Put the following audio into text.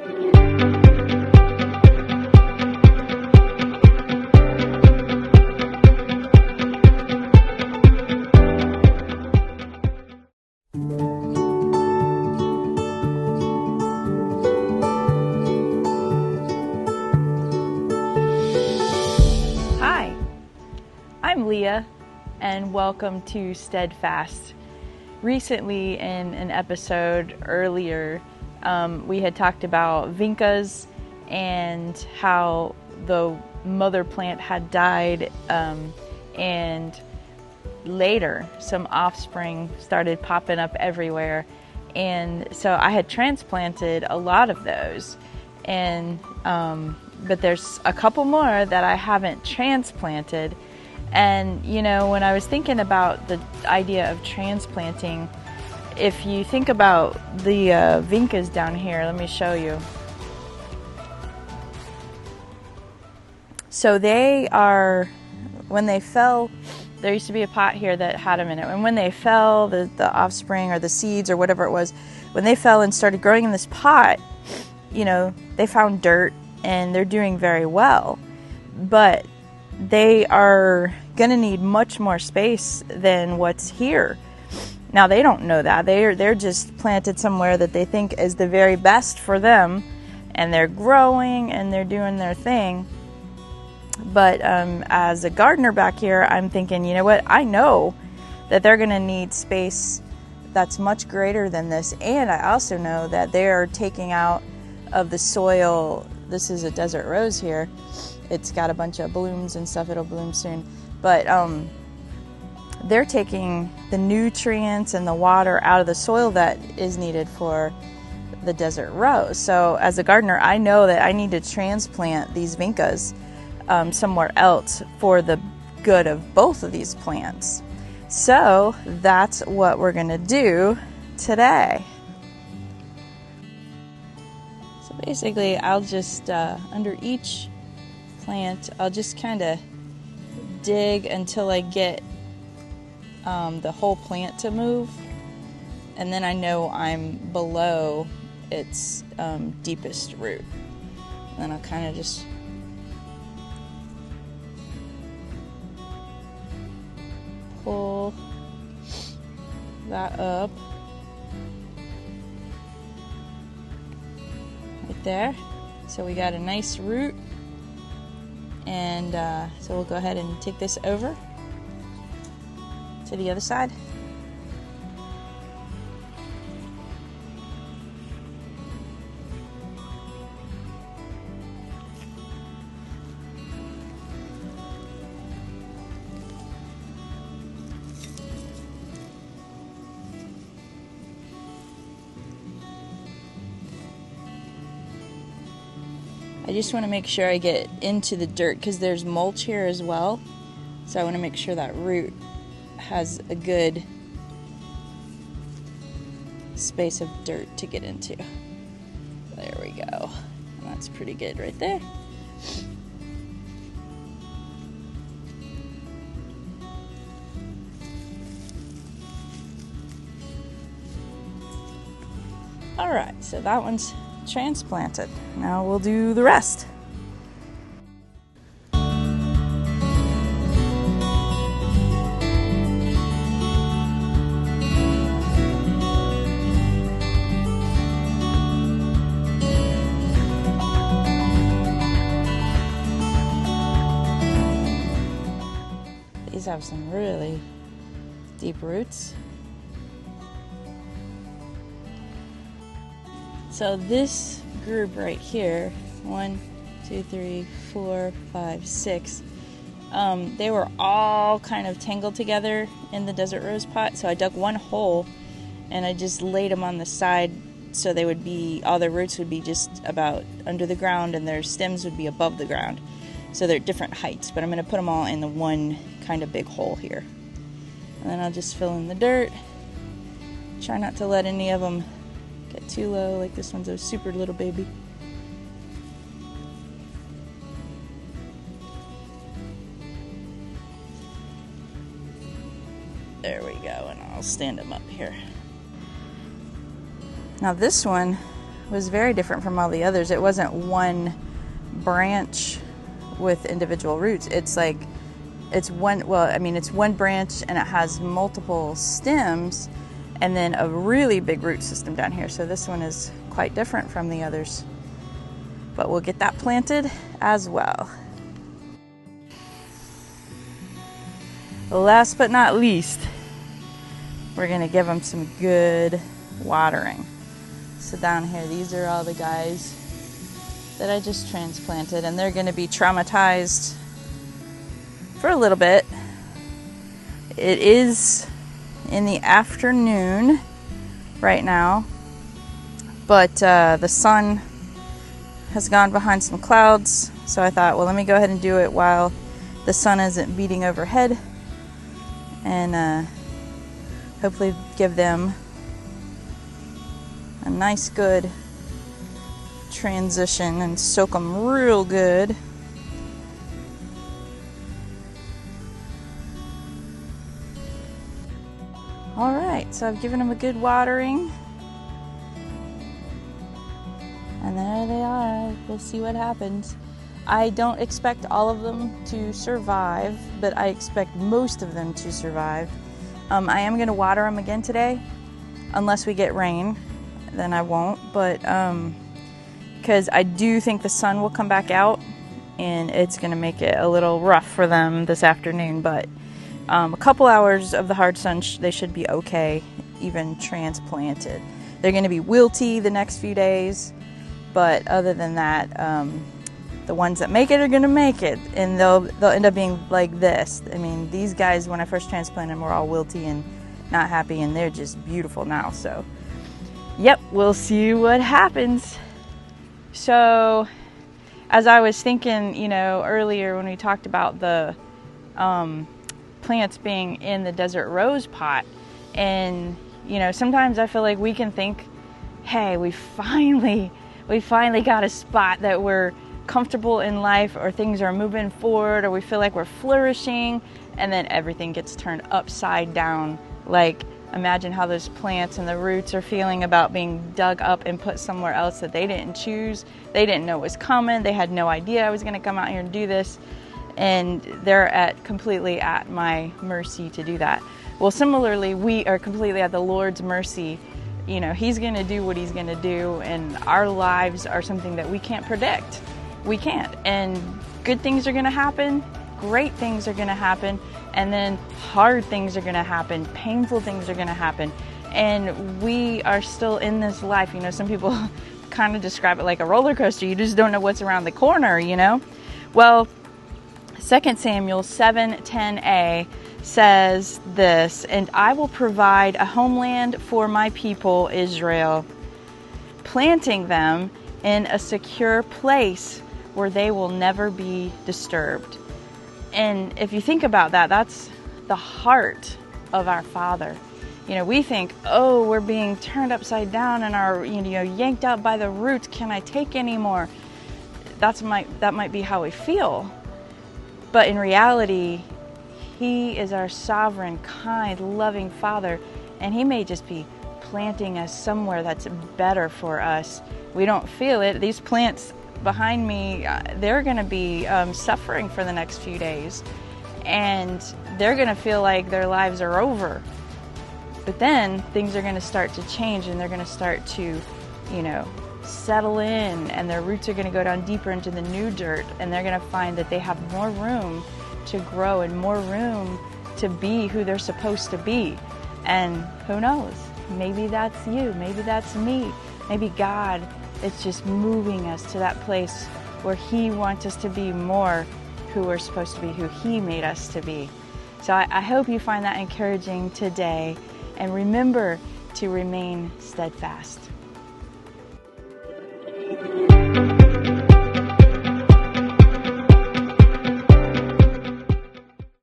Hi, I'm Leah, and welcome to Steadfast. Recently, in an episode earlier, we had talked about vincas and how the mother plant had died, and later some offspring started popping up everywhere. And so I had transplanted a lot of those, and but there's a couple more that I haven't transplanted. And you know, when I was thinking about the idea of transplanting, if you think about the vincas down here, let me show you. So they are, when they fell, there used to be a pot here that had them in it, and when they fell, the offspring or the seeds or whatever it was, when they fell and started growing in this pot, you know, they found dirt and they're doing very well, but they are going to need much more space than what's here. Now they don't know that. They're just planted somewhere that they think is the very best for them, and they're growing and they're doing their thing. But as a gardener back here, I'm thinking, you know what? I know that they're going to need space that's much greater than this, and I also know that they're taking out of the soil. This is a desert rose here. It's got a bunch of blooms and stuff. It'll bloom soon. But they're taking the nutrients and the water out of the soil that is needed for the desert rose. So as a gardener, I know that I need to transplant these vincas somewhere else for the good of both of these plants. So that's what we're going to do today. So basically, I'll just, under each plant, I'll just kind of dig until I get the whole plant to move, and then I know I'm below its deepest root. And then I'll kind of just pull that up right there. So we got a nice root, and so we'll go ahead and take this over to the other side. I just want to make sure I get into the dirt because there's mulch here as well. So I want to make sure that root has a good space of dirt to get into. There we go. And that's pretty good right there. All right, so that one's transplanted. Now we'll do the rest. These have some really deep roots. So this group right here, 1, 2, 3, 4, 5, 6, they were all kind of tangled together in the desert rose pot. So I dug one hole and I just laid them on the side so they would be, all their roots would be just about under the ground and their stems would be above the ground. So they're at different heights, but I'm going to put them all in the one kind of big hole here. And then I'll just fill in the dirt. Try not to let any of them get too low, like this one's a super little baby. There we go, and I'll stand them up here. Now this one was very different from all the others. It wasn't one branch with individual roots. It's like, it's one branch and it has multiple stems and then a really big root system down here. So this one is quite different from the others. But we'll get that planted as well. Last but not least, we're gonna give them some good watering. So down here, these are all the guys that I just transplanted, and they're gonna be traumatized for a little bit. It is in the afternoon right now, but the sun has gone behind some clouds, so I thought, well, let me go ahead and do it while the sun isn't beating overhead, and hopefully give them a nice good transition and soak them real good. All right, so I've given them a good watering, and there they are. We'll see what happens. I don't expect all of them to survive, but I expect most of them to survive. I am going to water them again today, unless we get rain, then I won't, but because I do think the sun will come back out, and it's going to make it a little rough for them this afternoon, but a couple hours of the hard sun, they should be okay, even transplanted. They're going to be wilty the next few days, but other than that, the ones that make it are going to make it, and they'll end up being like this. I mean, these guys, when I first transplanted them, were all wilty and not happy, and they're just beautiful now. So, yep, we'll see what happens. So, as I was thinking, earlier when we talked about the plants being in the desert rose pot, and sometimes I feel like we can think, hey, we finally got a spot that we're comfortable in life, or things are moving forward, or we feel like we're flourishing, and then everything gets turned upside down. Like, imagine how those plants and the roots are feeling about being dug up and put somewhere else that they didn't choose. They didn't know it was coming. They had no idea I was going to come out here and do this, and they're completely at my mercy to do that. Well, similarly, we are completely at the Lord's mercy. He's going to do what he's going to do, and our lives are something that we can't predict. We can't. And good things are going to happen, great things are going to happen, and then hard things are going to happen, painful things are going to happen. And we are still in this life. Some people kind of describe it like a roller coaster. You just don't know what's around the corner, Well, 2 Samuel 7:10a says this, "And I will provide a homeland for my people Israel, planting them in a secure place where they will never be disturbed." And if you think about that, that's the heart of our Father. We think, oh, we're being turned upside down and are yanked out by the roots. Can I take any more? That might be how we feel. But in reality, he is our sovereign, kind, loving Father, and he may just be planting us somewhere that's better for us. We don't feel it. These plants behind me, they're going to be suffering for the next few days, and they're going to feel like their lives are over. But then things are going to start to change, and they're going to start to, settle in, and their roots are going to go down deeper into the new dirt, and they're going to find that they have more room to grow and more room to be who they're supposed to be. And who knows? Maybe that's you. Maybe that's me. Maybe God is just moving us to that place where he wants us to be more who we're supposed to be, who he made us to be. So I hope you find that encouraging today, and remember to remain steadfast.